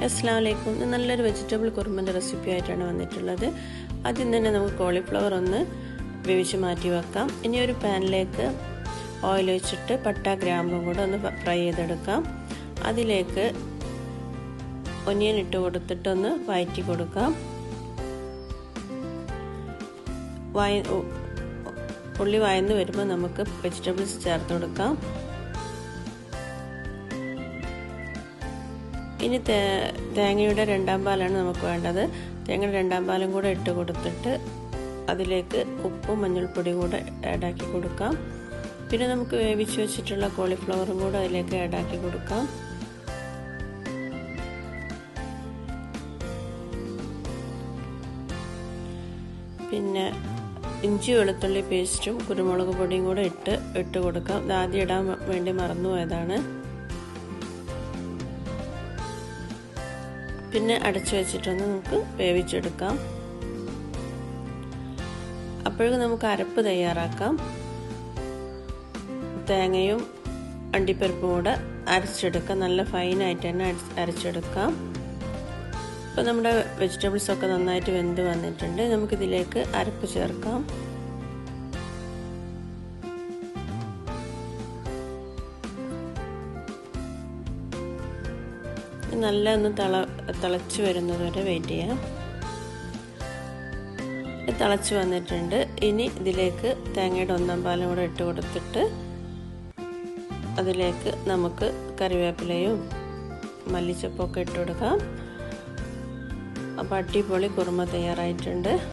അസ്സലാമു അലൈക്കും. നല്ലൊരു വെജിറ്റബിൾ കുറുമൻ്റെ റെസിപ്പി ആയിട്ടാണ് വന്നിട്ടുള്ളത്. ആദ്യം തന്നെ നമുക്ക് കോളിഫ്ലവർ ഒന്ന് വേവിച്ച് മാറ്റി വെക്കാം. ഇനി ഒരു പാനിലേക്ക് ഓയിൽ ഒഴിച്ചിട്ട് പട്ട ഗ്രാമ്പും കൂടെ ഒന്ന് ഫ്രൈ ചെയ്തെടുക്കാം. അതിലേക്ക് ഒനിയൻ ഇട്ട് കൊടുത്തിട്ടൊന്ന് വഴറ്റി കൊടുക്കാം. ഉള്ളി വഴന്ന് വരുമ്പോൾ നമുക്ക് വെജിറ്റബിൾസ് ചേർത്ത് കൊടുക്കാം. ഇനി തേങ്ങയുടെ രണ്ടാം പാലാണ് നമുക്ക് വേണ്ടത്. തേങ്ങയുടെ രണ്ടാം പാലും കൂടെ ഇട്ട് കൊടുത്തിട്ട് അതിലേക്ക് ഉപ്പും മഞ്ഞൾപ്പൊടിയും കൂടെ ആഡാക്കി കൊടുക്കാം. പിന്നെ നമുക്ക് വേവിച്ച് വെച്ചിട്ടുള്ള കോളിഫ്ലവറും കൂടെ അതിലേക്ക് ആഡാക്കി കൊടുക്കാം. പിന്നെ ഇഞ്ചി വെളുത്തുള്ളി പേസ്റ്റും കുരുമുളക് പൊടിയും കൂടെ ഇട്ട് കൊടുക്കാം. ഇത് ആദ്യം ഇടാൻ വേണ്ടി മറന്നുപോയതാണ്. പിന്നെ അടച്ചു വെച്ചിട്ടൊന്ന് നമുക്ക് വേവിച്ചെടുക്കാം. അപ്പോഴേക്കും നമുക്ക് അരപ്പ് തയ്യാറാക്കാം. തേങ്ങയും അണ്ടിപ്പരിപ്പും കൂടെ അരച്ചെടുക്കാം. നല്ല ഫൈനായിട്ട് തന്നെ അരച്ചെടുക്കാം. ഇപ്പോൾ നമ്മുടെ വെജിറ്റബിൾസ് ഒക്കെ നന്നായിട്ട് വെന്ത് വന്നിട്ടുണ്ട്. നമുക്കിതിലേക്ക് അരപ്പ് ചേർക്കാം. നല്ല ഒന്ന് തിളച്ച് വരുന്നത് വരെ വെയിറ്റ് ചെയ്യാം. തിളച്ച് വന്നിട്ടുണ്ട്. ഇനി ഇതിലേക്ക് തേങ്ങയുടെ ഒന്നാം പാലും കൂടെ ഇട്ട് കൊടുത്തിട്ട് അതിലേക്ക് നമുക്ക് കറിവേപ്പിലയും മല്ലിച്ചപ്പൊക്കെ ഇട്ട് കൊടുക്കാം. അപ്പോൾ അടിപൊളി കുറുമ തയ്യാറായിട്ടുണ്ട്.